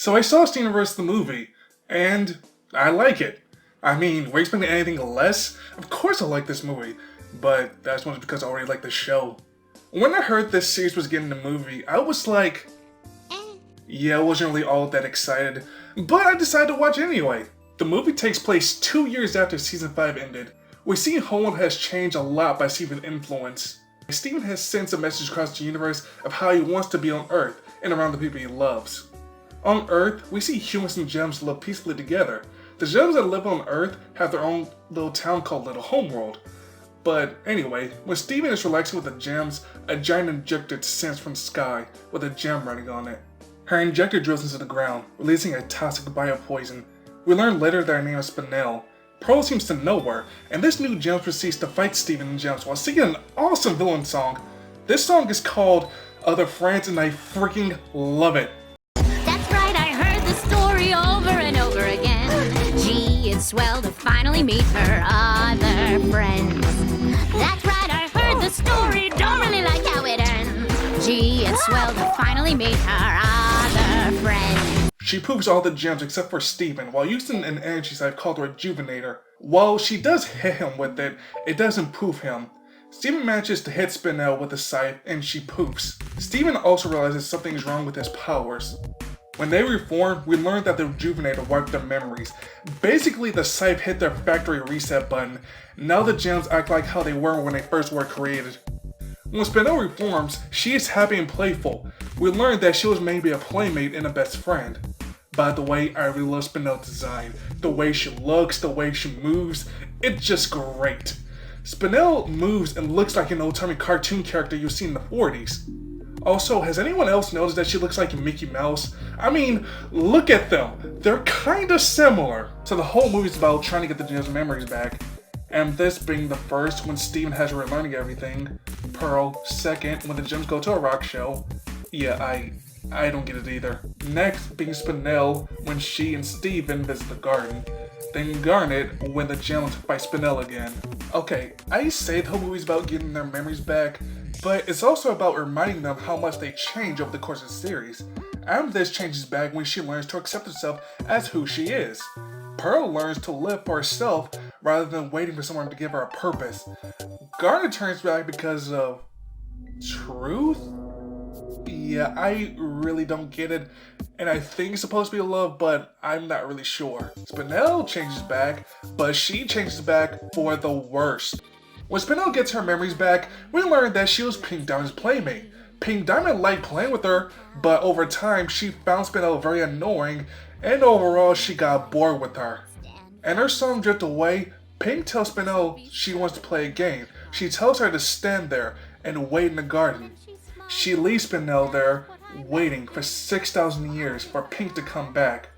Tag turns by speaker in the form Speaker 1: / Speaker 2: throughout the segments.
Speaker 1: So I saw Steven vs. the movie, and I like it. I mean, were you expecting anything less? Of course I like this movie, but that's mostly because I already like the show. When I heard this series was getting a movie, I was like, yeah, I wasn't really all that excited, but I decided to watch anyway. The movie takes place 2 years after season 5 ended. We see Homeworld has changed a lot by Steven's influence. Steven has sent a message across the universe of how he wants to be on Earth and around the people he loves. On Earth, we see humans and gems live peacefully together. The gems that live on Earth have their own little town called Little Homeworld. But anyway, when Steven is relaxing with the gems, a giant injector descends from the sky with a gem running on it. Her injector drills into the ground, releasing a toxic biopoison. We learn later that her name is Spinel. Pearl seems to know her, and this new gem proceeds to fight Steven and Gems while singing an awesome villain song. This song is called Other Friends, and I freaking love it.
Speaker 2: That's right, I heard the story over and over again. Gee, it's swell to finally meet her other friends. That's right, I heard the story, don't really like how it ends. Gee, it's swell to finally meet her other friends.
Speaker 1: She poofs all the gems except for Steven while using an energy scythe called Rejuvenator. While she does hit him with it, it doesn't poof him. Steven manages to hit Spinel with the scythe and she poofs. Steven also realizes something is wrong with his powers. When they reform, we learn that the Rejuvenator wiped their memories. Basically, the scythe hit their factory reset button. Now the gems act like how they were when they first were created. When Spinel reforms, she is happy and playful. We learn that she was made to be a playmate and a best friend. By the way, I really love Spinel's design. The way she looks, the way she moves, it's just great. Spinel moves and looks like an old-timey cartoon character you've seen in the 40s. Also, has anyone else noticed that she looks like Mickey Mouse? I mean, look at them. They're kinda similar. So the whole movie's about trying to get the gems' memories back. And this being the first when Steven has her learning everything. Pearl, second when the gems go to a rock show. Yeah, I don't get it either. Next being Spinel when she and Steven visit the garden. Then Garnet when the gems fight Spinel again. Okay, I say the whole movie's about getting their memories back, but it's also about reminding them how much they change over the course of the series. And this changes back when she learns to accept herself as who she is. Pearl learns to live for herself rather than waiting for someone to give her a purpose. Garnet turns back because of truth? Yeah, I really don't get it, and I think it's supposed to be love, but I'm not really sure. Spinel changes back, but she changes back for the worst. When Spinel gets her memories back, we learn that she was Pink Diamond's playmate. Pink Diamond liked playing with her, but over time she found Spinel very annoying, and overall she got bored with her. And her song Drift Away, Pink tells Spinel she wants to play a game. She tells her to stand there and wait in the garden. She leaves Spinel there, waiting for 6,000 years for Pink to come back.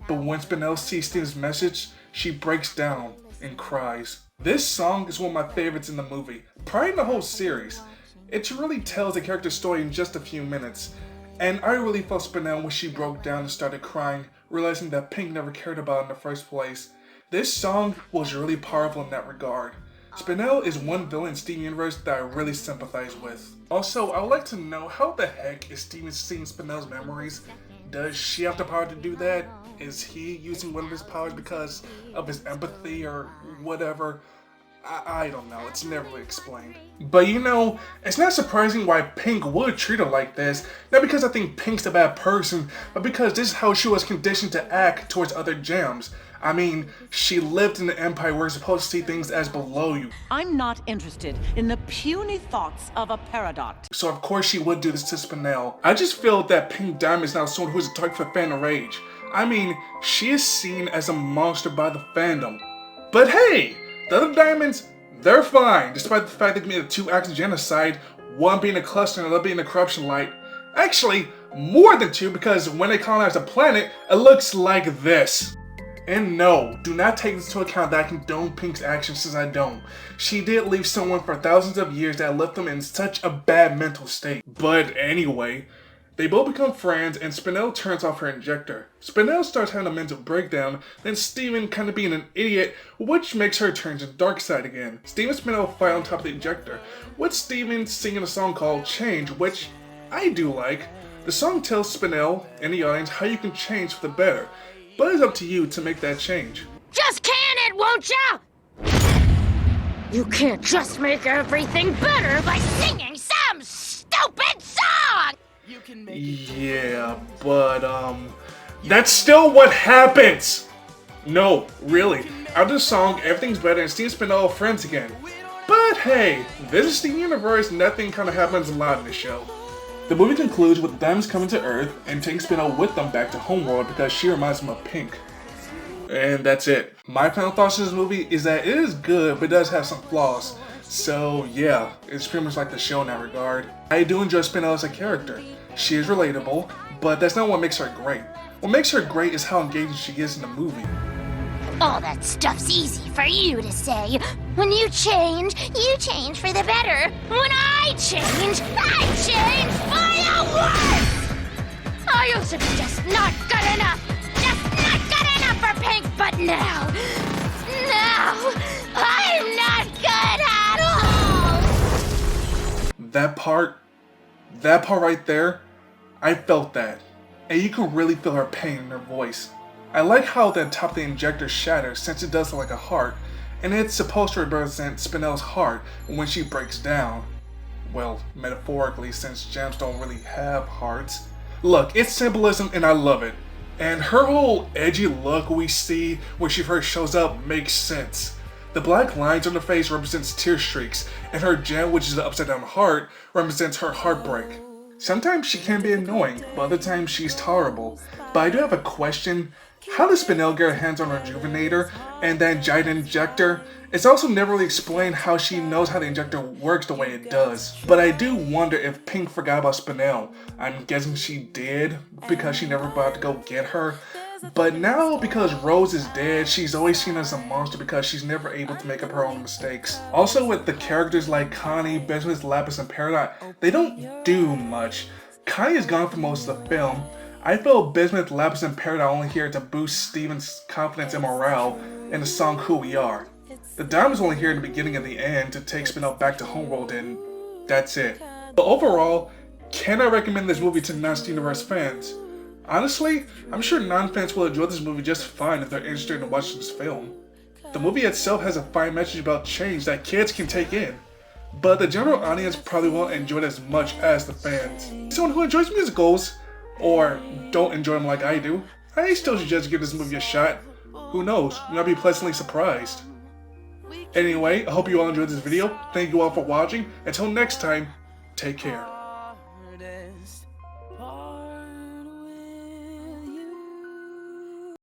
Speaker 1: But when Spinel sees Steven's message, she breaks down and cries. This song is one of my favorites in the movie, probably in the whole series. It really tells the character's story in just a few minutes. And I really felt Spinel when she broke down and started crying, realizing that Pink never cared about her in the first place. This song was really powerful in that regard. Spinel is one villain in Steven Universe that I really sympathize with. Also, I would like to know how the heck is Steven seeing Spinel's memories? Does she have the power to do that? Is he using one of his powers because of his empathy or whatever? I don't know, it's never really explained. But you know, it's not surprising why Pink would treat her like this. Not because I think Pink's a bad person, but because this is how she was conditioned to act towards other gems. I mean, she lived in the Empire where you're supposed to see things as below you.
Speaker 3: I'm not interested in the puny thoughts of a paradox.
Speaker 1: So of course she would do this to Spinel. I just feel that Pink Diamond is now someone who is a target for fan rage. I mean, she is seen as a monster by the fandom. But hey, the other diamonds, they're fine, despite the fact they committed 2 acts of genocide, one being a cluster and the other being a corruption light. Actually, more than 2, because when they colonize a planet, it looks like this. And no, do not take this into account that I condone Pink's actions, since I don't. She did leave someone for thousands of years that left them in such a bad mental state. But anyway, they both become friends and Spinel turns off her injector. Spinel starts having a mental breakdown, then Steven kind of being an idiot, which makes her turn to the dark side again. Steven and Spinel fight on top of the injector, with Steven singing a song called Change, which I do like. The song tells Spinel and the audience how you can change for the better, but it's up to you to make that change.
Speaker 2: Just can it, won't ya? You can't just make everything better by singing some stupid song!
Speaker 1: Yeah, but that's still what happens! No, really. After the song, everything's better and Steve and Spinel are friends again. But hey, this is the universe, nothing kinda happens a lot in the show. The movie concludes with the Diamonds coming to Earth and taking Spinel with them back to Homeworld because she reminds them of Pink. And that's it. My final thoughts on this movie is that it is good, but it does have some flaws. So yeah, it's pretty much like the show in that regard. I do enjoy Spinel as a character. She is relatable, but that's not what makes her great. What makes her great is how engaging she is in the movie.
Speaker 2: All that stuff's easy for you to say. When you change for the better. When I change for the worse! I used to be just not good enough. Just not good enough for Pink, but now, I'm not good at all!
Speaker 1: That part right there, I felt that. And you can really feel her pain in her voice. I like how the top of the injector shatters since it does look like a heart, and it's supposed to represent Spinel's heart when she breaks down. Well, metaphorically, since gems don't really have hearts. Look, it's symbolism and I love it. And her whole edgy look we see when she first shows up makes sense. The black lines on her face represents tear streaks, and her gem, which is the upside down heart, represents her heartbreak. Sometimes she can be annoying, but other times she's tolerable. But I do have a question. How does Spinel get her hands on her rejuvenator and that giant injector? It's also never really explained how she knows how the injector works the way it does. But I do wonder if Pink forgot about Spinel. I'm guessing she did because she never bothered to go get her. But now, because Rose is dead, she's always seen as a monster because she's never able to make up her own mistakes. Also, with the characters like Connie, Bismuth, Lapis, and Peridot, they don't do much. Connie is gone for most of the film. I feel Bismuth, Lapis, and Peridot are only here to boost Steven's confidence and morale in the song Who We Are. The Diamond's only here in the beginning and the end to take Spinel back to Homeworld, and that's it. But overall, can I recommend this movie to non-Steven Universe fans? Honestly, I'm sure non-fans will enjoy this movie just fine if they're interested in watching this film. The movie itself has a fine message about change that kids can take in, but the general audience probably won't enjoy it as much as the fans. Someone who enjoys musicals, or don't enjoy them like I do, I still suggest give this movie a shot. Who knows, you might be pleasantly surprised. Anyway, I hope you all enjoyed this video. Thank you all for watching. Until next time, take care.